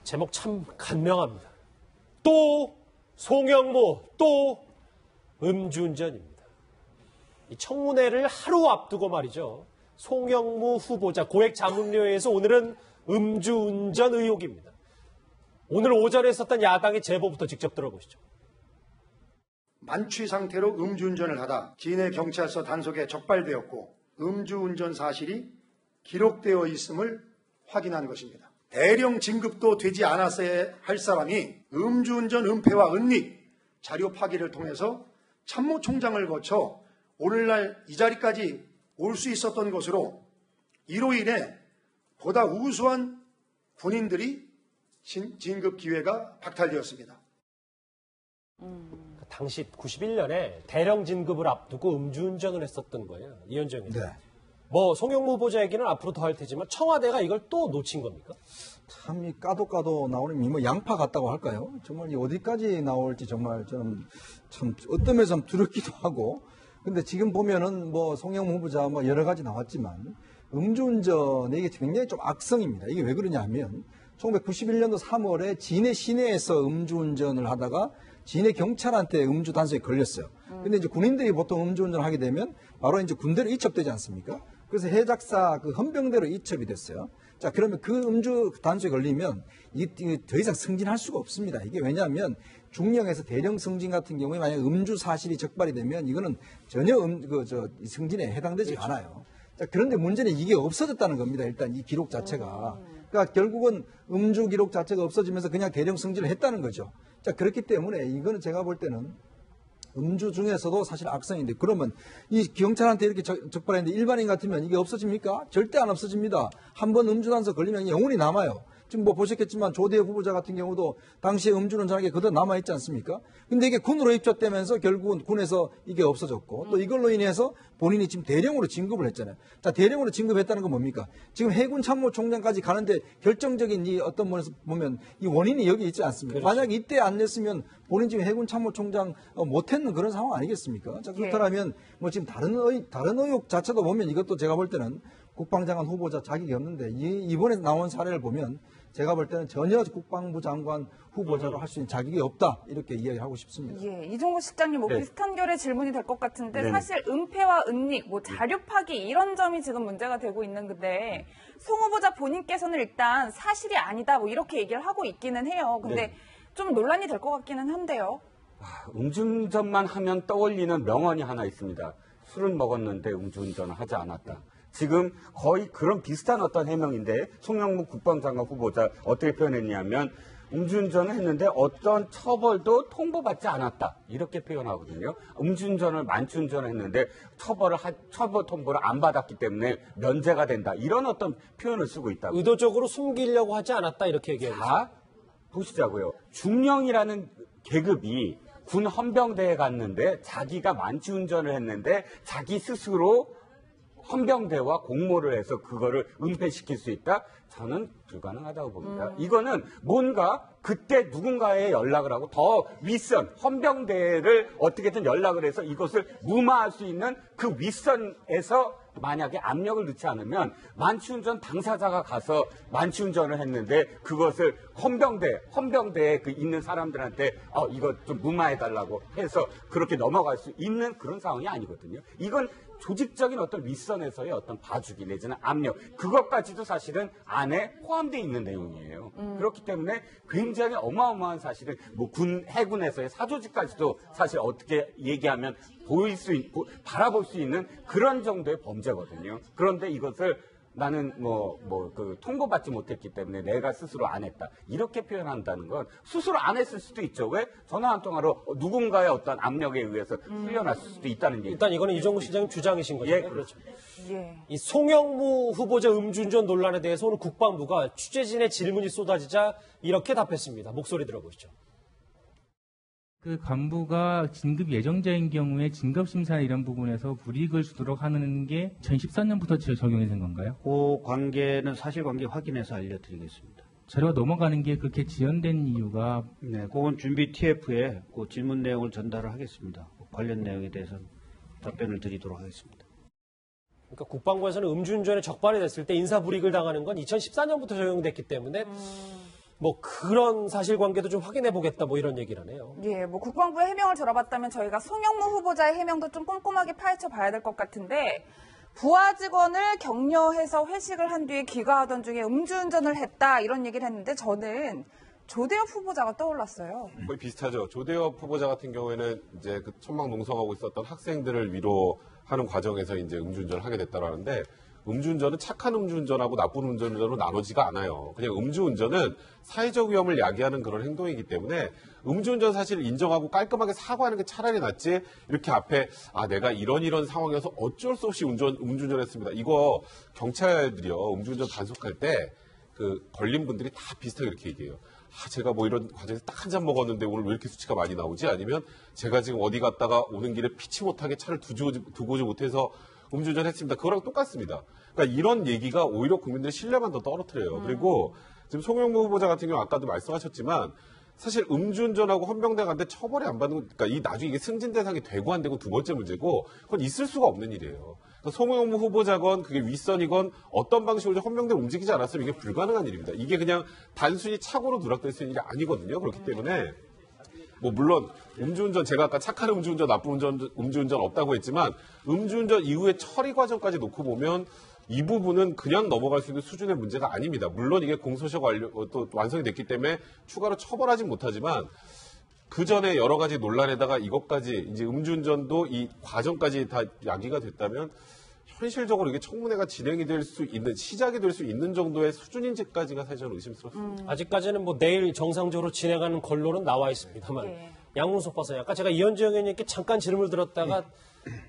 제목 참 간명합니다. 또 송영무, 또 음주운전입니다. 이 청문회를 하루 앞두고 말이죠. 송영무 후보자 고액 자문료에서 오늘은 음주운전 의혹입니다. 오늘 오전에 있었던 야당의 제보부터 직접 들어보시죠. 만취 상태로 음주운전을 하다 진해 경찰서 단속에 적발되었고 음주운전 사실이 기록되어 있음을 확인한 것입니다. 대령 진급도 되지 않았어야 할 사람이 음주운전 은폐와 은닉, 자료 파기를 통해서 참모총장을 거쳐 오늘날 이 자리까지 올 수 있었던 것으로 이로 인해 보다 우수한 군인들이 진급 기회가 박탈되었습니다. 당시 91년에 대령 진급을 앞두고 음주운전을 했었던 거예요. 이현정 의원. 네. 뭐 송영무 후보자 얘기는 앞으로 더 할 테지만 청와대가 이걸 또 놓친 겁니까? 참, 이 까도 나오는 뭐 양파 같다고 할까요? 정말 이 어디까지 나올지 정말 저는 참 어떤 면에서 두렵기도 하고. 근데 지금 보면은 뭐 송영무 후보자 뭐 여러 가지 나왔지만 음주운전 이게 굉장히 좀 악성입니다. 이게 왜 그러냐 하면 1991년도 3월에 진해 시내에서 음주운전을 하다가 진해 경찰한테 음주 단속에 걸렸어요. 근데 이제 군인들이 보통 음주운전을 하게 되면 바로 이제 군대로 이첩되지 않습니까? 그래서 해작사 그 헌병대로 이첩이 됐어요. 자, 그러면 그 음주 단속에 걸리면 이게 더 이상 승진할 수가 없습니다. 이게 왜냐하면 중령에서 대령 승진 같은 경우에 만약 음주 사실이 적발이 되면 이거는 전혀 승진에 해당되지 않아요. 자, 그런데 문제는 이게 없어졌다는 겁니다. 일단 이 기록 자체가. 그러니까 결국은 음주 기록 자체가 없어지면서 그냥 대령 승진을 했다는 거죠. 자, 그렇기 때문에 이거는 제가 볼 때는 음주 중에서도 사실 악성인데 그러면 이 경찰한테 이렇게 적발했는데 일반인 같으면 이게 없어집니까? 절대 안 없어집니다. 한번 음주 단속 걸리면 영원히 남아요. 지금 뭐 보셨겠지만 조대엽 후보자 같은 경우도 당시에 음주는 전하게 그대로 남아있지 않습니까? 근데 이게 군으로 입조되면서 결국은 군에서 이게 없어졌고 또 이걸로 인해서 본인이 지금 대령으로 진급을 했잖아요. 자, 대령으로 진급했다는 건 뭡니까? 지금 해군 참모총장까지 가는데 결정적인 이 어떤 면에서 보면 이 원인이 여기 있지 않습니까? 그렇죠. 만약 이때 안 냈으면 본인 지금 해군 참모총장 못했는 그런 상황 아니겠습니까? 자, 그렇다면 뭐 지금 다른 의혹 자체도 보면 이것도 제가 볼 때는 국방장관 후보자 자격이 없는데 이번에 나온 사례를 보면 제가 볼 때는 전혀 국방부 장관 후보자로 할 수 있는 자격이 없다 이렇게 이야기하고 싶습니다. 예, 이종호 실장님 뭐 네. 비슷한 결의 질문이 될 것 같은데 네네. 사실 은폐와 은닉, 뭐 자료 파기 이런 점이 지금 문제가 되고 있는 건데 송 후보자 본인께서는 일단 사실이 아니다 뭐 이렇게 얘기를 하고 있기는 해요. 근데 네. 좀 논란이 될 것 같기는 한데요. 음주운전만 하면 떠올리는 명언이 하나 있습니다. 술은 먹었는데 음주운전을 하지 않았다. 지금 거의 그런 비슷한 어떤 해명인데 송영무 국방장관 후보자 어떻게 표현했냐면 음주운전을 했는데 어떤 처벌도 통보받지 않았다. 이렇게 표현하거든요. 음주운전을 만취운전을 했는데 처벌 통보를 안 받았기 때문에 면제가 된다. 이런 어떤 표현을 쓰고 있다고. 의도적으로 숨기려고 하지 않았다 이렇게 얘기해요. 자, 보시자고요. 중령이라는 계급이 군 헌병대에 갔는데 자기가 만취운전을 했는데 자기 스스로 헌병대와 공모를 해서 그거를 은폐시킬 수 있다? 저는 불가능하다고 봅니다. 이거는 뭔가 그때 누군가의 연락을 하고 더 윗선, 헌병대를 어떻게든 연락을 해서 이것을 무마할 수 있는 그 윗선에서 만약에 압력을 넣지 않으면 만취운전 당사자가 가서 만취운전을 했는데 그것을 헌병대에 그 있는 사람들한테 이거 좀 무마해달라고 해서 그렇게 넘어갈 수 있는 그런 상황이 아니거든요. 이건 조직적인 어떤 윗선에서의 어떤 봐주기 내지는 압력 그것까지도 사실은 안에 포함되어 있는 내용이에요. 그렇기 때문에 굉장히 어마어마한 사실은 뭐 해군에서의 사조직까지도 사실 어떻게 얘기하면 바라볼 수 있는 그런 정도의 범죄거든요. 그런데 이것을 나는 그 통보받지 못했기 때문에 내가 스스로 안 했다. 이렇게 표현한다는 건 스스로 안 했을 수도 있죠. 왜? 전화 한 통화로 누군가의 어떤 압력에 의해서 풀려났을 수도 있다는 얘기. 일단 이거는 이종우 시장님 주장이신 거죠. 예, 그렇죠. 예. 이 송영무 후보자 음주운전 논란에 대해서 오늘 국방부가 취재진의 질문이 쏟아지자 이렇게 답했습니다. 목소리 들어보시죠. 그 간부가 진급 예정자인 경우에 진급 심사 이런 부분에서 불이익을 주도록 하는 게 2014년부터 적용이 된 건가요? 그 관계는 사실관계 확인해서 알려드리겠습니다. 자료가 넘어가는 게 그렇게 지연된 이유가 네, 그건 준비 TF에 그 질문 내용을 전달을 하겠습니다. 관련 내용에 대해서 답변을 드리도록 하겠습니다. 그러니까 국방부에서는 음주운전에 적발이 됐을 때 인사불이익을 당하는 건 2014년부터 적용됐기 때문에 뭐 그런 사실관계도 좀 확인해 보겠다 뭐 이런 얘기를 하네요. 예, 뭐 국방부의 해명을 들어봤다면 저희가 송영무 후보자의 해명도 좀 꼼꼼하게 파헤쳐 봐야 될 것 같은데 부하 직원을 격려해서 회식을 한 뒤에 귀가하던 중에 음주운전을 했다 이런 얘기를 했는데 저는 조대엽 후보자가 떠올랐어요. 거의 비슷하죠. 조대엽 후보자 같은 경우에는 이제 그 천막 농성하고 있었던 학생들을 위로하는 과정에서 이제 음주운전을 하게 됐다라는데 음주운전은 착한 음주운전하고 나쁜 음주운전으로 나누지가 않아요. 그냥 음주운전은 사회적 위험을 야기하는 그런 행동이기 때문에 음주운전 사실을 인정하고 깔끔하게 사과하는 게 차라리 낫지 이렇게 앞에 내가 이런 상황이어서 어쩔 수 없이 음주운전했습니다. 이거 경찰들이요 음주운전 단속할 때 그 걸린 분들이 다 비슷하게 이렇게 얘기해요. 제가 뭐 이런 과정에서 딱 한 잔 먹었는데 오늘 왜 이렇게 수치가 많이 나오지? 아니면 제가 지금 어디 갔다가 오는 길에 피치 못하게 차를 두고 오지 못해서 음주운전했습니다. 그거랑 똑같습니다. 그러니까 이런 얘기가 오히려 국민들의 신뢰만 더 떨어뜨려요. 그리고 지금 송영무 후보자 같은 경우 아까도 말씀하셨지만 사실 음주운전하고 헌병대 간데 처벌이 안 받는 그러니까 이 나중에 이게 승진 대상이 되고 안 되고 두 번째 문제고 그건 있을 수가 없는 일이에요. 그러니까 송영무 후보자건 그게 윗선이건 어떤 방식으로 헌병대를 움직이지 않았으면 이게 불가능한 일입니다. 이게 그냥 단순히 착오로 누락될 수 있는 일이 아니거든요. 그렇기 때문에 뭐 물론 음주운전 제가 아까 착한 음주운전 나쁜 음주운전 없다고 했지만 음주운전 이후의 처리 과정까지 놓고 보면 이 부분은 그냥 넘어갈 수 있는 수준의 문제가 아닙니다. 물론 이게 공소시효가 또 완성이 됐기 때문에 추가로 처벌하진 못하지만 그 전에 여러 가지 논란에다가 이것까지 이제 음주운전도 이 과정까지 다 야기가 됐다면 현실적으로 이게 청문회가 진행이 될 수 있는 시작이 될 수 있는 정도의 수준인지까지가 사실 저는 의심스럽습니다. 아직까지는 뭐 내일 정상적으로 진행하는 걸로는 나와 있습니다만 예. 양문석 박사님 아까 제가 이현주 의원님께 잠깐 질문을 드렸다가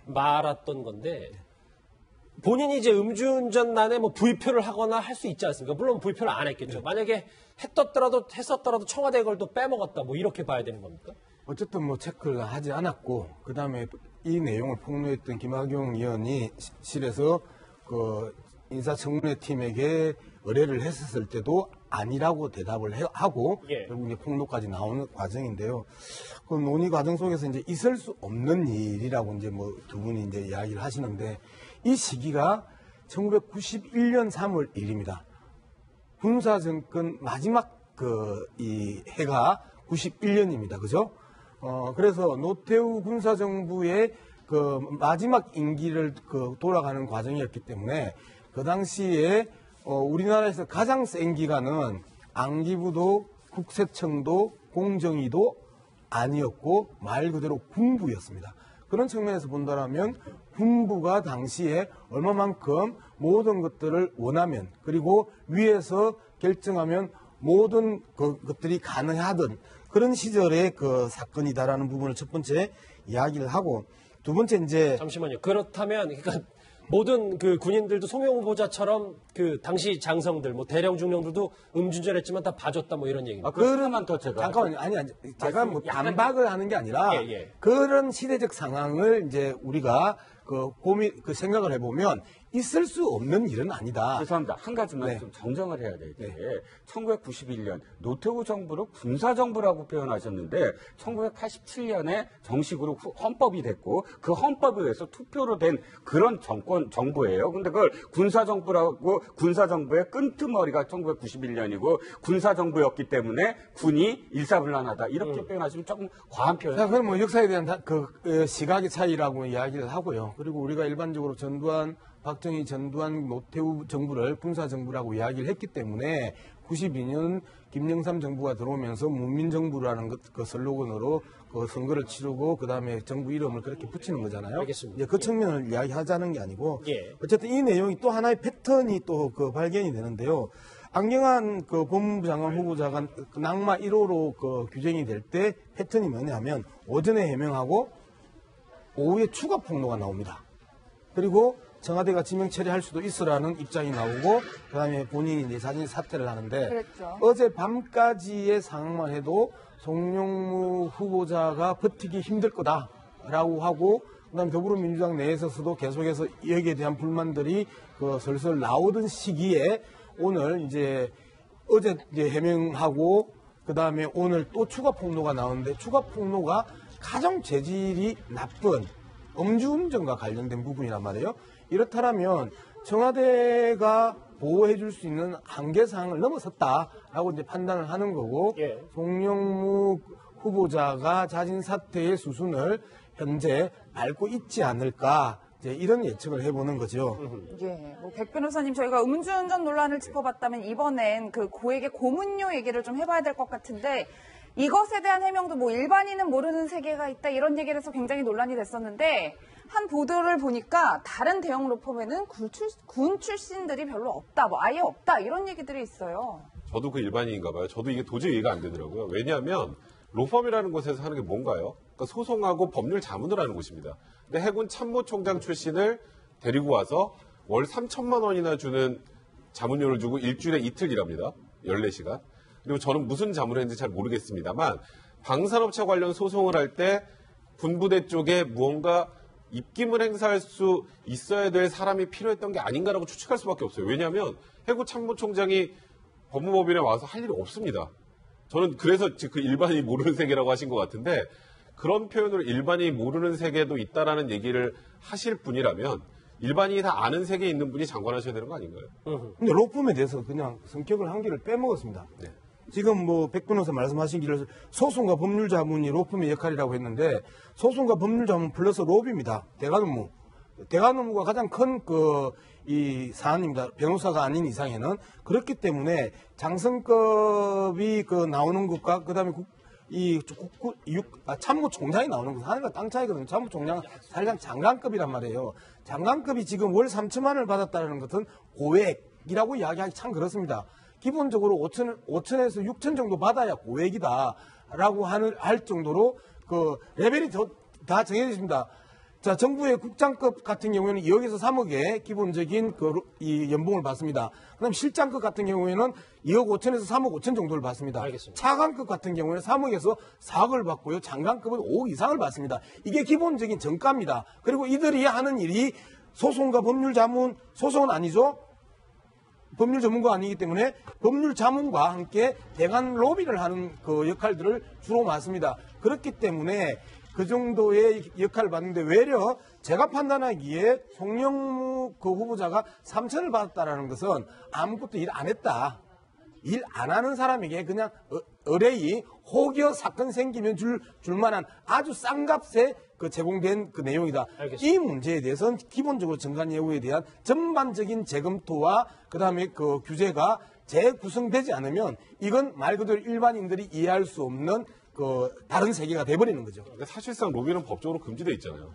말았던 건데 본인이 이제 음주운전난에 뭐 불표를 하거나 할 수 있지 않습니까? 물론 불표를 안 했겠죠. 만약에 했었더라도 청와대 걸 또 빼먹었다 뭐 이렇게 봐야 되는 겁니까? 어쨌든 뭐 체크를 하지 않았고 그다음에 이 내용을 폭로했던 김학용 의원이 실에서 그 인사청문회 팀에게 의뢰를 했었을 때도 아니라고 대답을 하고 예. 결국 이제 폭로까지 나오는 과정인데요. 그 논의 과정 속에서 이제 있을 수 없는 일이라고 이제 뭐 두 분이 이제 이야기를 하시는데 이 시기가 1991년 3월 1일입니다. 군사정권 마지막 이 해가 91년입니다. 그죠? 그래서 노태우 군사정부의 그 마지막 임기를 돌아가는 과정이었기 때문에 그 당시에 우리나라에서 가장 센 기관은 안기부도 국세청도 공정위도 아니었고 말 그대로 군부였습니다. 그런 측면에서 본다면 군부가 당시에 얼마만큼 모든 것들을 원하면 그리고 위에서 결정하면 모든 것들이 가능하던 그런 시절의 그 사건이다라는 부분을 첫 번째 이야기를 하고 두 번째 이제 잠시만요. 그렇다면 그러니까 모든 그 군인들도 송영무 후보자처럼 그 당시 장성들 뭐 대령 중령들도 음주운전했지만 다 봐줬다 뭐 이런 얘기입니다. 그러면 더 제가 잠깐만요. 아니 제가 뭐 반박을 하는 게 아니라 예. 그런 시대적 상황을 이제 우리가 생각을 해보면 있을 수 없는 일은 아니다. 죄송합니다. 한 가지만 네. 좀 정정을 해야 될 게 1991년 노태우 정부를 군사정부라고 표현하셨는데 1987년에 정식으로 헌법이 됐고 그 헌법에 의해서 투표로 된 그런 정부예요. 근데 그걸 군사정부라고 군사정부의 끈트머리가 1991년이고 군사정부였기 때문에 군이 일사불란하다 이렇게 표현하시면 조금 과한 표현. 자, 그럼 뭐 역사에 대한 시각의 차이라고 이야기를 하고요. 그리고 우리가 일반적으로 박정희 전두환 노태우 정부를 군사정부라고 이야기를 했기 때문에 92년 김영삼 정부가 들어오면서 문민정부라는 그 슬로건으로 그 선거를 치르고 그다음에 정부 이름을 그렇게 붙이는 거잖아요. 알겠습니다. 이제 그 측면을 이야기하자는 게 아니고 예. 어쨌든 이 내용이 또 하나의 패턴이 또 발견이 되는데요. 안경환 법무부 장관 후보자가 낙마 1호로 규정이 될 때 패턴이 뭐냐면 오전에 해명하고 오후에 추가 폭로가 나옵니다. 그리고 청와대가 지명 처리할 수도 있으라는 입장이 나오고 그다음에 본인이 이제 자진 사퇴를 하는데 그랬죠. 어제 밤까지의 상황만 해도 송영무 후보자가 버티기 힘들 거다라고 하고 그다음에 더불어민주당 내에서도 계속해서 여기에 대한 불만들이 슬슬 나오던 시기에 오늘 이제 어제 이제 해명하고 그다음에 오늘 또 추가 폭로가 나오는데 추가 폭로가 가장 재질이 나쁜 음주운전과 관련된 부분이란 말이에요. 이렇다면 청와대가 보호해 줄 수 있는 한계 사항을 넘어섰다라고 이제 판단을 하는 거고 예. 송영무 후보자가 자진 사퇴의 수순을 현재 밟고 있지 않을까 이제 이런 예측을 해보는 거죠. 예, 뭐 백 변호사님 저희가 음주운전 논란을 짚어봤다면 이번엔 그 고액의 고문료 얘기를 좀 해봐야 될 것 같은데 이것에 대한 해명도 뭐 일반인은 모르는 세계가 있다 이런 얘기를 해서 굉장히 논란이 됐었는데 한 보도를 보니까 다른 대형 로펌에는 군 출신들이 별로 없다, 뭐 아예 없다 이런 얘기들이 있어요. 저도 그 일반인인가 봐요. 저도 이게 도저히 이해가 안 되더라고요. 왜냐하면 로펌이라는 곳에서 하는 게 뭔가요? 그러니까 소송하고 법률 자문을 하는 곳입니다. 근데 해군 참모총장 출신을 데리고 와서 월 3천만 원이나 주는 자문료를 주고 일주일에 이틀 일합니다. 14시간. 그리고 저는 무슨 자문을 했는지 잘 모르겠습니다만 방산업체 관련 소송을 할 때 군부대 쪽에 무언가 입김을 행사할 수 있어야 될 사람이 필요했던 게 아닌가라고 추측할 수밖에 없어요. 왜냐하면 해군 참모총장이 법무법인에 와서 할 일이 없습니다. 저는 그래서 그 일반인이 모르는 세계라고 하신 것 같은데 그런 표현으로 일반인이 모르는 세계도 있다라는 얘기를 하실 분이라면 일반인이 다 아는 세계에 있는 분이 장관하셔야 되는 거 아닌가요? 근데 로펌에 대해서 그냥 성격을 한 개를 빼먹었습니다. 네. 지금 뭐 백 변호사 말씀하신 길을 소송과 법률 자문이 로펌의 역할이라고 했는데 소송과 법률 자문 플러스 로비입니다. 대관 업무. 대관 업무가 가장 큰 이 사안입니다. 변호사가 아닌 이상에는. 그렇기 때문에 장성급이 나오는 것과 그다음에 참모총장이 나오는 것 하늘과 땅 차이거든요. 참모총장은 사실상 장관급이란 말이에요. 장관급이 지금 월 3천만 원을 받았다는 것은 고액이라고 이야기하기 참 그렇습니다. 기본적으로 5천에서 6천 정도 받아야 고액이다라고 할 정도로 레벨이 다 정해져 있습니다. 자, 정부의 국장급 같은 경우에는 2억에서 3억의 기본적인 이 연봉을 받습니다. 그다음 실장급 같은 경우에는 2억 5천에서 3억 5천 정도를 받습니다. 알겠습니다. 차관급 같은 경우에는 3억에서 4억을 받고요. 장관급은 5억 이상을 받습니다. 이게 기본적인 정가입니다. 그리고 이들이 하는 일이 소송과 법률 자문, 소송은 아니죠. 법률 전문가 아니기 때문에 법률 자문과 함께 대관 로비를 하는 역할들을 주로 맡습니다. 그렇기 때문에 그 정도의 역할을 받는데 외려 제가 판단하기에 송영무 후보자가 3천을 받았다라는 것은 아무것도 일 안 했다. 일 안 하는 사람에게 그냥 의뢰이 혹여 사건 생기면 줄만한 아주 싼 값에 제공된 내용이다. 알겠습니다. 이 문제에 대해서는 기본적으로 정관예우에 대한 전반적인 재검토와 그다음에 규제가 재구성되지 않으면 이건 말 그대로 일반인들이 이해할 수 없는 다른 세계가 돼버리는 거죠. 근데 사실상 로비는 법적으로 금지돼 있잖아요.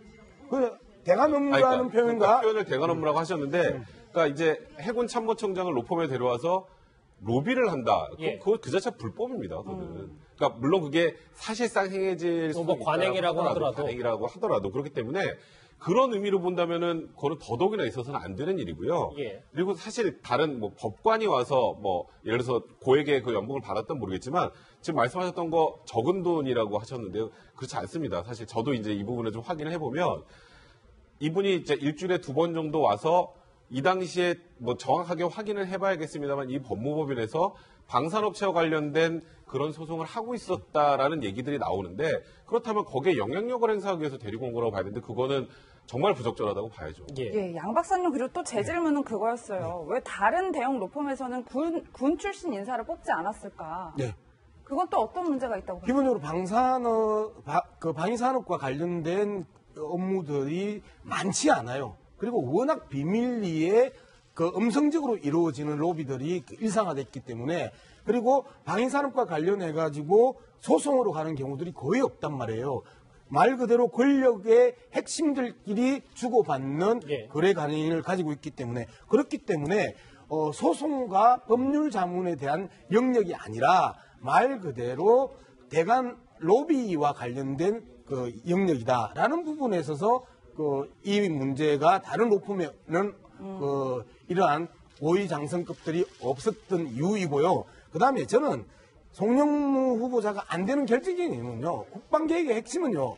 대관 업무라는 표현과 표현을 대관 업무라고 하셨는데, 그러니까 이제 해군 참모총장을 로펌에 데려와서 로비를 한다. 예. 그거 그 자체가 불법입니다. 그거는. 그러니까 물론 그게 사실상 행해질 수 뭐 관행이라고 하더라도. 관행이라고 하더라도 그렇기 때문에 그런 의미로 본다면은 그거는 더더욱이나 있어서는 안 되는 일이고요. 예. 그리고 사실 다른 법관이 와서 예를 들어서 고액의 연봉을 받았던 모르겠지만 지금 말씀하셨던 거 적은 돈이라고 하셨는데요. 그렇지 않습니다. 사실 저도 이제 이 부분을 좀 확인을 해보면 이분이 이제 일주일에 2번 정도 와서 이 당시에 정확하게 확인을 해봐야겠습니다만 이 법무법인에서 방산업체와 관련된 그런 소송을 하고 있었다라는 얘기들이 나오는데 그렇다면 거기에 영향력을 행사하기 위해서 데리고 온 거라고 봐야 되는데 그거는 정말 부적절하다고 봐야죠. 예, 양 박사님 그리고 또 제 질문은 그거였어요. 왜 다른 대형 로펌에서는 군 출신 인사를 뽑지 않았을까? 네. 그건 또 어떤 문제가 있다고 보세요? 기본적으로 방위산업과 관련된 업무들이 많지 않아요. 그리고 워낙 비밀리에 음성적으로 이루어지는 로비들이 일상화됐기 때문에 그리고 방위산업과 관련해가지고 소송으로 가는 경우들이 거의 없단 말이에요. 말 그대로 권력의 핵심들끼리 주고받는 예. 거래 관행을 가지고 있기 때문에 그렇기 때문에 소송과 법률 자문에 대한 영역이 아니라 말 그대로 대관 로비와 관련된 영역이다라는 부분에 있어서 이 문제가 다른 로펌에는 이러한 고위 장성급들이 없었던 이유이고요. 그 다음에 저는 송영무 후보자가 안 되는 결정적인 이유는요. 국방계획의 핵심은요.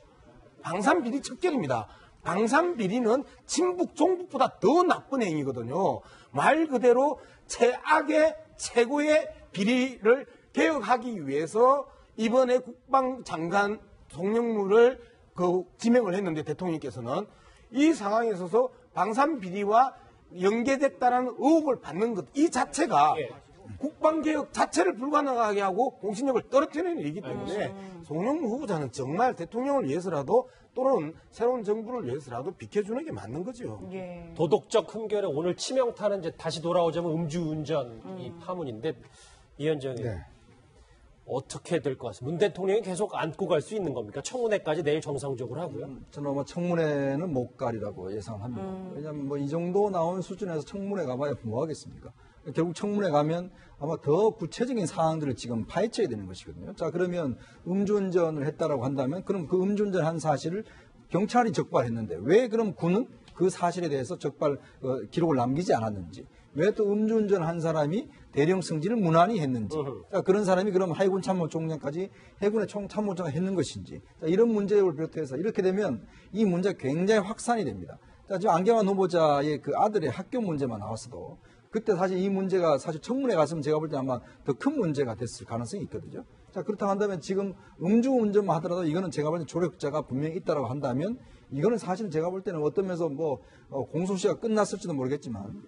방산비리 척결입니다. 방산비리는 친북, 종북보다 더 나쁜 행위거든요. 말 그대로 최악의 최고의 비리를 개혁하기 위해서 이번에 국방장관 송영무를 지명을 했는데 대통령께서는 이 상황에 있어서 방산비리와 연계됐다라는 의혹을 받는 것, 이 자체가 예. 국방개혁 자체를 불가능하게 하고 공신력을 떨어뜨리는 일이기 때문에 송영무 후보자는 정말 대통령을 위해서라도 또는 새로운 정부를 위해서라도 비켜주는 게 맞는 거죠. 예. 도덕적 흠결에 오늘 치명타는 이제 다시 돌아오자면 음주운전 이 파문인데 이현정 의원 네. 어떻게 될 것 같습니다. 문 대통령이 계속 안고 갈 수 있는 겁니까? 청문회까지 내일 정상적으로 하고요. 저는 아마 청문회는 못 가리라고 예상합니다. 왜냐하면 뭐 이 정도 나온 수준에서 청문회 가봐야 뭐 하겠습니까? 결국 청문회 가면 아마 더 구체적인 사항들을 지금 파헤쳐야 되는 것이거든요. 자, 그러면 음주운전을 했다라고 한다면 그럼 그 음주운전한 사실을 경찰이 적발했는데 왜 그럼 군은 그 사실에 대해서 적발 기록을 남기지 않았는지, 왜 또 음주운전한 사람이 대령 승진을 무난히 했는지, 자, 그런 사람이 그럼 하위군 참모총장까지 해군의 총참모장을 했는 것인지, 자, 이런 문제를 비롯해서 이렇게 되면 이 문제가 굉장히 확산이 됩니다. 자, 지금 안경환 후보자의 그 아들의 학교 문제만 나왔어도 그때 사실 이 문제가 사실 청문회 갔으면 제가 볼 때 아마 더 큰 문제가 됐을 가능성이 있거든요. 자, 그렇다고 한다면 지금 음주운전만 하더라도 이거는 제가 볼 때 조력자가 분명히 있다고 한다면 이거는 사실 제가 볼 때는 어떤 면에서 뭐 공소시효가 끝났을지도 모르겠지만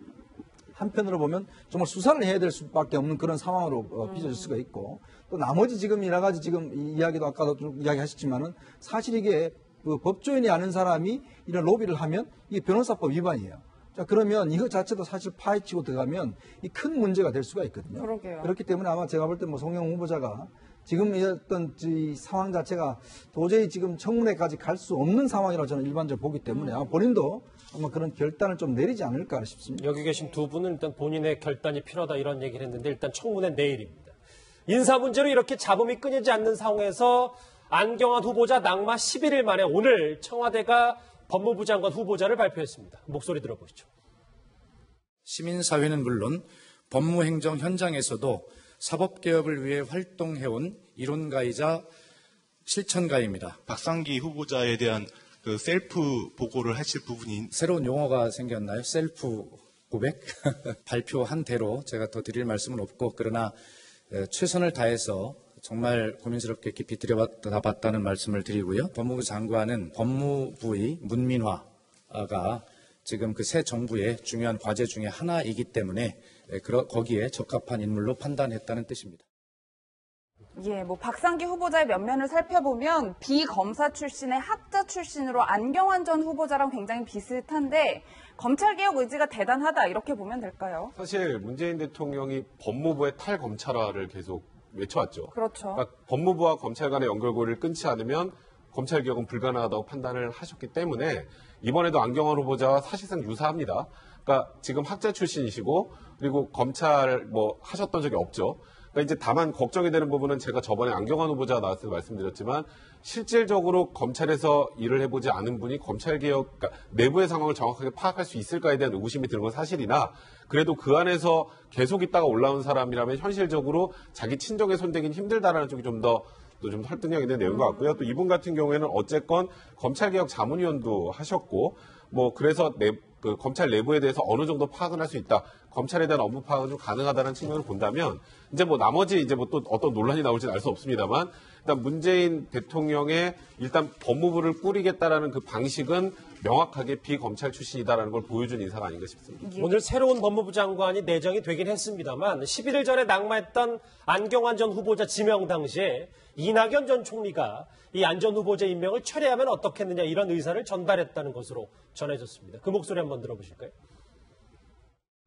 한편으로 보면 정말 수사를 해야 될 수밖에 없는 그런 상황으로 빚어질 수가 있고, 또 나머지 지금 여러 가지 지금 이야기도 아까도 좀 이야기하셨지만은 사실 이게 그 법조인이 아는 사람이 이런 로비를 하면 이게 변호사법 위반이에요. 자, 그러면 이거 자체도 사실 파헤치고 들어가면 이 큰 문제가 될 수가 있거든요. 그러게요. 그렇기 때문에 아마 제가 볼 때 뭐 송영무 후보자가 지금 이 어떤 이 상황 자체가 도저히 지금 청문회까지 갈 수 없는 상황이라고 저는 일반적으로 보기 때문에 아마 본인도 아마 그런 결단을 좀 내리지 않을까 싶습니다. 여기 계신 두 분은 일단 본인의 결단이 필요하다 이런 얘기를 했는데 일단 청문회 내일입니다. 인사 문제로 이렇게 잡음이 끊이지 않는 상황에서 안경환 후보자 낙마 11일 만에 오늘 청와대가 법무부 장관 후보자를 발표했습니다. 목소리 들어보시죠. 시민사회는 물론 법무행정 현장에서도 사법개혁을 위해 활동해온 이론가이자 실천가입니다. 박상기 후보자에 대한 그 셀프 보고를 하실 부분이 새로운 용어가 생겼나요? 셀프 고백? 발표한 대로 제가 더 드릴 말씀은 없고, 그러나 최선을 다해서 정말 고민스럽게 깊이 들여다봤다는 말씀을 드리고요. 법무부 장관은 법무부의 문민화가 지금 그 새 정부의 중요한 과제 중에 하나이기 때문에 거기에 적합한 인물로 판단했다는 뜻입니다. 예, 뭐 박상기 후보자의 면면을 살펴보면 비검사 출신의 학자 출신으로 안경환 전 후보자랑 굉장히 비슷한데 검찰개혁 의지가 대단하다 이렇게 보면 될까요? 사실 문재인 대통령이 법무부의 탈검찰화를 계속 외쳐왔죠. 그렇죠. 그러니까 법무부와 검찰 간의 연결고리를 끊지 않으면 검찰개혁은 불가능하다고 판단을 하셨기 때문에 이번에도 안경환 후보자와 사실상 유사합니다. 그러니까 지금 학자 출신이시고 그리고 검찰 뭐 하셨던 적이 없죠. 그러니까 이제 다만 걱정이 되는 부분은 제가 저번에 안경환 후보자가 나왔을 때 말씀드렸지만 실질적으로 검찰에서 일을 해보지 않은 분이 검찰개혁, 그러니까 내부의 상황을 정확하게 파악할 수 있을까에 대한 의구심이 드는 건 사실이나 그래도 그 안에서 계속 있다가 올라온 사람이라면 현실적으로 자기 친정에 손대긴 힘들다라는 쪽이 좀 설득력 있는 내용인 것 같고요. 또 이분 같은 경우에는 어쨌건 검찰개혁 자문위원도 하셨고 뭐 그래서 그 검찰 내부에 대해서 어느 정도 파악을 할 수 있다. 검찰에 대한 업무 파악은 좀 가능하다는 측면을 본다면 이제 뭐 나머지 이제 뭐 또 어떤 논란이 나올지는 알 수 없습니다만 일단 문재인 대통령의 일단 법무부를 꾸리겠다라는 그 방식은 명확하게 비검찰 출신이다라는 걸 보여준 인사가 아닌가 싶습니다. 오늘 새로운 법무부 장관이 내정이 되긴 했습니다만 11일 전에 낙마했던 안경환 전 후보자 지명 당시에 이낙연 전 총리가 이 안 전 후보자 임명을 철회하면 어떻겠느냐 이런 의사를 전달했다는 것으로 전해졌습니다. 그 목소리 한번 들어보실까요?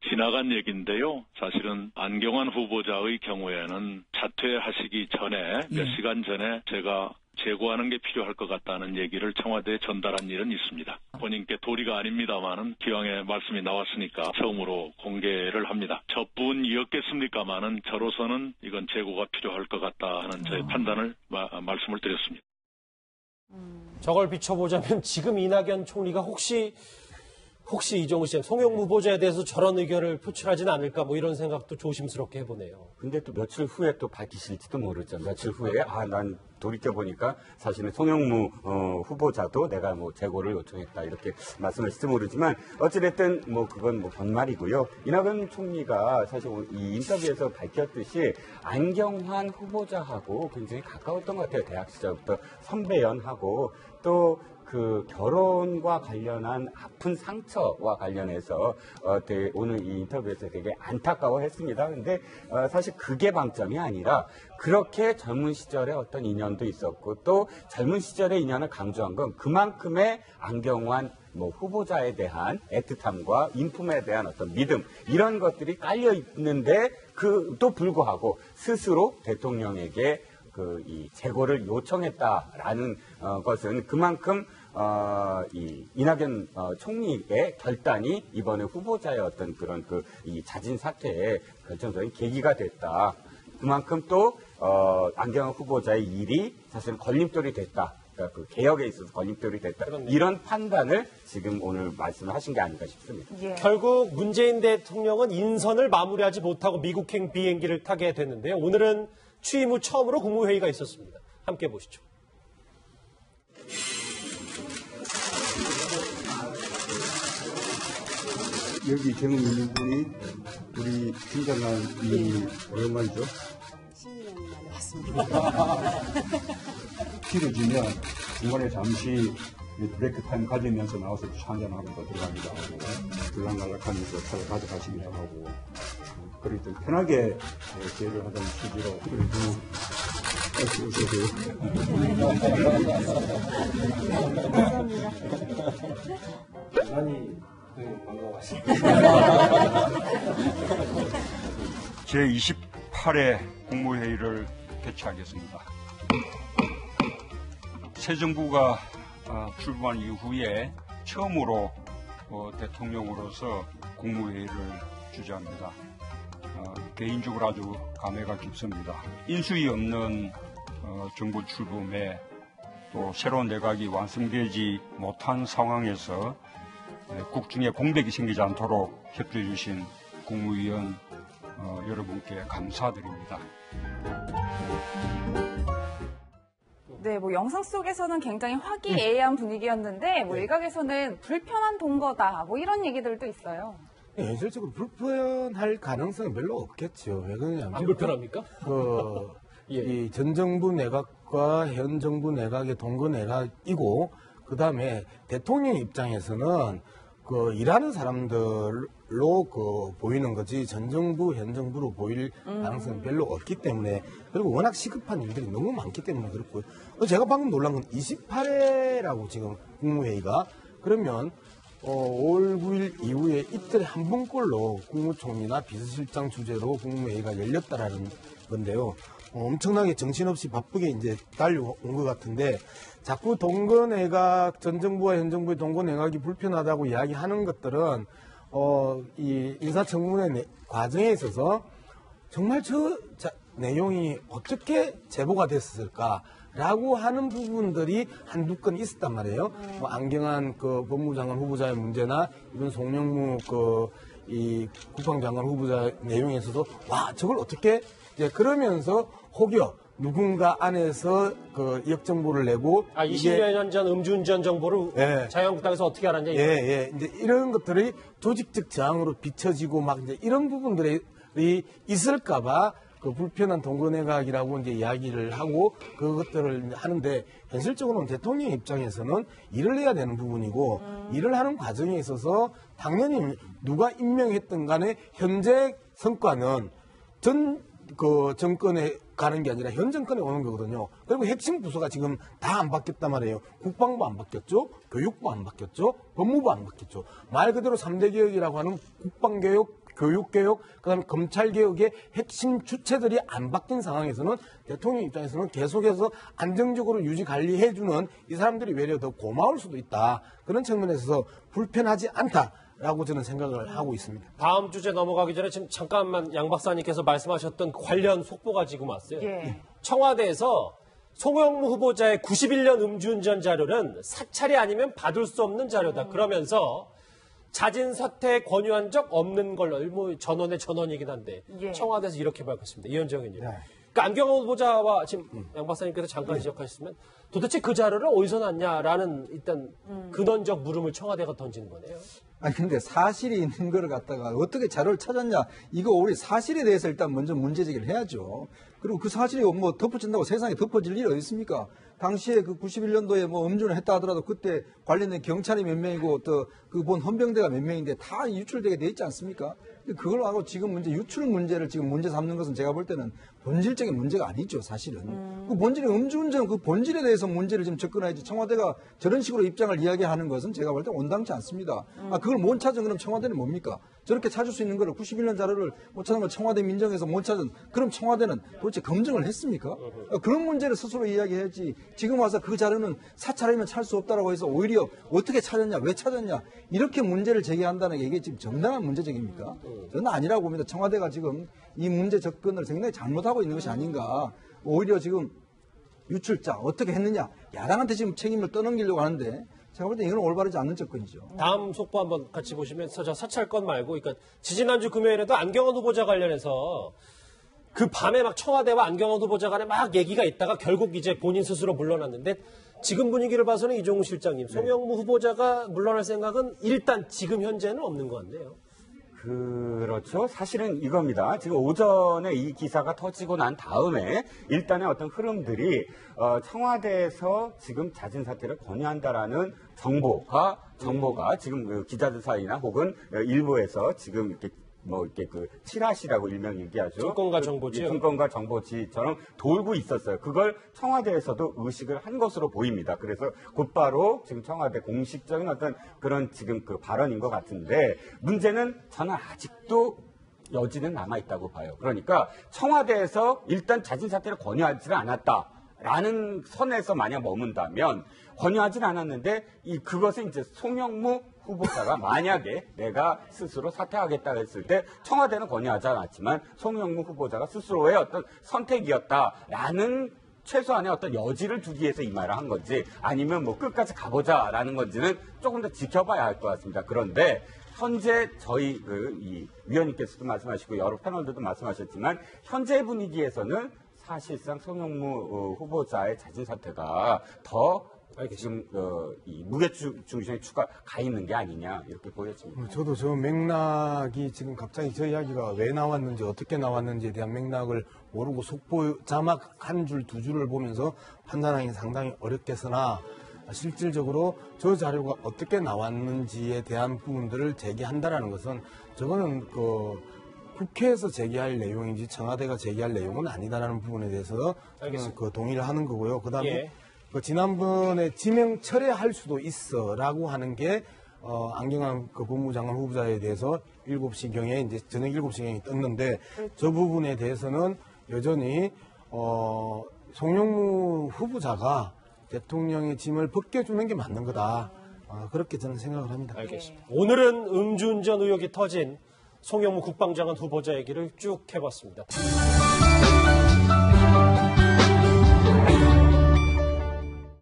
지나간 얘기인데요. 사실은 안경환 후보자의 경우에는 자퇴하시기 전에 몇 시간 전에 제가 재고하는 게 필요할 것 같다는 얘기를 청와대에 전달한 일은 있습니다. 본인께 도리가 아닙니다만은 기왕에 말씀이 나왔으니까 처음으로 공개를 합니다. 저뿐이었겠습니까마는 저로서는 이건 재고가 필요할 것 같다 하는 저의 판단을 말씀을 드렸습니다. 저걸 비춰보자면 지금 이낙연 총리가 혹시 이종우 씨, 송영무 후보자에 대해서 저런 의견을 표출하지는 않을까 뭐 이런 생각도 조심스럽게 해보네요. 근데 또 며칠 후에 또 밝히실지도 모르죠. 며칠 후에 난 돌이켜보니까 사실은 송영무 후보자도 내가 뭐 재고를 요청했다 이렇게 말씀하실지 모르지만 어찌됐든 뭐 그건 뭐 본말이고요. 이낙연 총리가 사실 이 인터뷰에서 밝혔듯이 안경환 후보자하고 굉장히 가까웠던 것 같아요. 대학 시절부터 선배연하고 또 그 결혼과 관련한 아픈 상처와 관련해서 오늘 이 인터뷰에서 되게 안타까워했습니다. 근데 사실 그게 방점이 아니라 그렇게 젊은 시절에 어떤 인연도 있었고 또 젊은 시절의 인연을 강조한 건 그만큼의 안경환 후보자에 대한 애틋함과 인품에 대한 어떤 믿음 이런 것들이 깔려 있는데 또 불구하고 스스로 대통령에게 이 재고를 요청했다라는 것은 그만큼 이 이낙연 총리의 결단이 이번에 후보자의 어떤 그런 이 자진 사퇴의 결정적인 계기가 됐다. 그만큼 또 안경환 후보자의 일이 사실 걸림돌이 됐다. 그러니까 그 개혁에 있어서 걸림돌이 됐다. 그렇네요. 이런 판단을 지금 오늘 말씀을 하신 게 아닌가 싶습니다. 예. 결국 문재인 대통령은 인선을 마무리하지 못하고 미국행 비행기를 타게 됐는데요. 오늘은 취임 후 처음으로 국무회의가 있었습니다. 함께 보시죠. 여기 젊은 분이 우리 팀장님이 오랜만이죠? 10년 만에 왔습니다. 길어지면 중간에 잠시 브레이크 타임 가지면서 나와서 한잔하고 또 들어가기도 하고 들락날락하면서 차를 가져가시기도 하고 그렇게 좀 편하게 대화를 하던 취지로 그래도 많이 반가웠습니다. 제28회 국무회의를 개최하겠습니다. 새 정부가 출범한 이후에 처음으로 대통령으로서 국무회의를 주재합니다. 개인적으로 아주 감회가 깊습니다. 인수위 없는 정부 출범에 또 새로운 내각이 완성되지 못한 상황에서 국중에 공백이 생기지 않도록 협조해 주신 국무위원 여러분께 감사드립니다. 네, 영상 속에서는 굉장히 화기애애한 분위기였는데 일각에서는 불편한 동거다 이런 얘기들도 있어요. 현실적으로 불편할 가능성은 별로 없겠죠. 왜 그러냐면 안 불편합니까? 이 전 정부 내각과 현 정부 내각의 동거 내각이고 그다음에 대통령 입장에서는 일하는 사람들로 보이는 거지 전 정부 현 정부로 보일 가능성은 별로 없기 때문에 그리고 워낙 시급한 일들이 너무 많기 때문에 그렇고요. 제가 방금 놀란 건 28회라고 지금 국무회의가 그러면 5월 9일 이후에 이틀에 한 번꼴로 국무총리나 비서실장 주재로 국무회의가 열렸다라는 건데요. 엄청나게 정신없이 바쁘게 이제 달려온 것 같은데 자꾸 동거내각 전 정부와 현 정부의 동거내각이 불편하다고 이야기하는 것들은 이 인사청문회 과정에 있어서 정말 내용이 어떻게 제보가 됐을까라고 하는 부분들이 한두 건 있었단 말이에요. 안경환 법무장관 후보자의 문제나 이번 송영무 이 국방장관 후보자 내용에 있어서 와 저걸 어떻게 그러면서 혹여 누군가 안에서 역정보를 내고 20년 전 음주운전 정보를 자유한국당에서 어떻게 알았냐? 이제 이런 것들이 조직적 저항으로 비춰지고 이제 이런 부분들이 있을까봐 불편한 동거내각이라고 이제 이야기를 하고 그것들을 하는데 현실적으로는 대통령 입장에서는 일을 해야 되는 부분이고 일을 하는 과정에 있어서 당연히 누가 임명했든 간에 현재 성과는 정권에 가는 게 아니라 현 정권에 오는 거거든요. 그리고 핵심 부서가 지금 다 안 바뀌었단 말이에요. 국방부 안 바뀌었죠. 교육부 안 바뀌었죠. 법무부 안 바뀌었죠. 말 그대로 3대 개혁이라고 하는 국방개혁, 교육개혁, 그다음에 검찰개혁의 핵심 주체들이 안 바뀐 상황에서는 대통령 입장에서는 계속해서 안정적으로 유지 관리해주는 이 사람들이 외려 더 고마울 수도 있다. 그런 측면에서 불편하지 않다. 라고 저는 생각을 하고 있습니다. 다음 주제 넘어가기 전에 지금 잠깐만 양 박사님께서 말씀하셨던 관련 속보가 지금 왔어요. 청와대에서 송영무 후보자의 91년 음주운전 자료는 사찰이 아니면 받을 수 없는 자료다. 그러면서 자진 사퇴에 권유한 적 없는 걸로 전원의 전원이긴 한데 청와대에서 이렇게 밝혔습니다. 이현정 의원님. 그러니까 안경환 후보자와 지금 양 박사님께서 잠깐 지적하셨으면 도대체 그 자료를 어디서 났냐라는 일단 근원적 물음을 청와대가 던지는 거네요. 아니 근데 사실이 있는 거를 갖다가 어떻게 자료를 찾았냐, 이거 우리 사실에 대해서 일단 먼저 문제 제기를 해야죠. 그리고 그 사실이 뭐 덮어진다고 세상에 덮어질 일이 어디 있습니까? 당시에 그 91년도에 뭐 음주를 했다 하더라도 그때 관련된 경찰이 몇 명이고 또 그 본 헌병대가 몇 명인데 다 유출되게 돼 있지 않습니까? 그걸 하고 지금 문제 유출 문제를 지금 문제 삼는 것은 제가 볼 때는 본질적인 문제가 아니죠, 사실은. 그 본질의 음주운전 그 본질에 대해서 문제를 좀 접근해야지 청와대가 저런 식으로 입장을 이야기하는 것은 제가 볼 때 온당치 않습니다. 그걸 못 찾은 그럼 청와대는 뭡니까? 저렇게 찾을 수 있는 거를 91년 자료를 못 찾은 걸 청와대 민정에서 못 찾은, 그럼 청와대는 도대체 검증을 했습니까? 그런 문제를 스스로 이야기해야지 지금 와서 그 자료는 사찰이면 찾을 수 없다라고 해서 오히려 어떻게 찾았냐, 왜 찾았냐, 이렇게 문제를 제기한다는 게 이게 지금 정당한 문제적입니까? 저는 아니라고 봅니다. 청와대가 지금 이 문제 접근을 굉장히 잘못하고 있는 것이 아닌가. 오히려 지금 유출자 어떻게 했느냐, 야당한테 지금 책임을 떠넘기려고 하는데 제가 볼 때 이건 올바르지 않는 접근이죠. 다음 속보 한번 같이 보시면서 저 사찰건 말고, 그러니까 지지난주 금요일에도 안경원 후보자 관련해서 그 밤에 막 청와대와 안경원 후보자 간에 막 얘기가 있다가 결국 이제 본인 스스로 물러났는데, 지금 분위기를 봐서는 이종우 실장님, 송영무 후보자가 물러날 생각은 일단 지금 현재는 없는 것 같네요. 그렇죠. 사실은 이겁니다. 지금 오전에 이 기사가 터지고 난 다음에 일단의 어떤 흐름들이 청와대에서 지금 잦은 사퇴를 권유한다라는 정보가 지금 그 기자들 사이나 혹은 일부에서 지금 이렇게 그 칠하시라고 일명 얘기하죠. 증권가 정보지. 증권가 정보지처럼 돌고 있었어요. 그걸 청와대에서도 의식을 한 것으로 보입니다. 그래서 곧바로 지금 청와대 공식적인 어떤 그런 지금 그 발언인 것 같은데, 문제는 저는 아직도 여지는 남아있다고 봐요. 그러니까 청와대에서 일단 잦은 사퇴를 권유하지는 않았다라는 선에서 만약 머문다면, 권유하진 않았는데 그것은 이제 송영무 후보자가 만약에 내가 스스로 사퇴하겠다 했을 때 청와대는 권유하지 않았지만 송영무 후보자가 스스로의 어떤 선택이었다라는 최소한의 어떤 여지를 두기 위해서 이 말을 한 건지, 아니면 뭐 끝까지 가보자라는 건지는 조금 더 지켜봐야 할 것 같습니다. 그런데 현재 저희 이 위원님께서도 말씀하시고 여러 패널들도 말씀하셨지만 현재 분위기에서는 사실상 송영무 후보자의 잦은 사퇴가 더 지금 이 무게중심의 추가 가 있는 게 아니냐, 이렇게 보여집니다. 저도 저 맥락이 지금 갑자기 저 이야기가 왜 나왔는지 어떻게 나왔는지에 대한 맥락을 모르고 속보 자막 한 줄 두 줄을 보면서 판단하기 상당히 어렵겠으나, 실질적으로 저 자료가 어떻게 나왔는지에 대한 부분들을 제기한다라는 것은 저거는 국회에서 제기할 내용인지 청와대가 제기할 내용은 아니다라는 부분에 대해서 동의를 하는 거고요. 그다음에 지난번에 지명 철회할 수도 있어라고 하는 게 안경환 법무장관 후보자에 대해서 7시경에 이제 저녁 7시경에 떴는데, 저 부분에 대해서는 여전히 송영무 후보자가 대통령의 짐을 벗겨주는 게 맞는 거다. 그렇게 저는 생각을 합니다. 알겠습니다. 오늘은 음주운전 의혹이 터진 송영무 국방장관 후보자 얘기를 쭉 해봤습니다.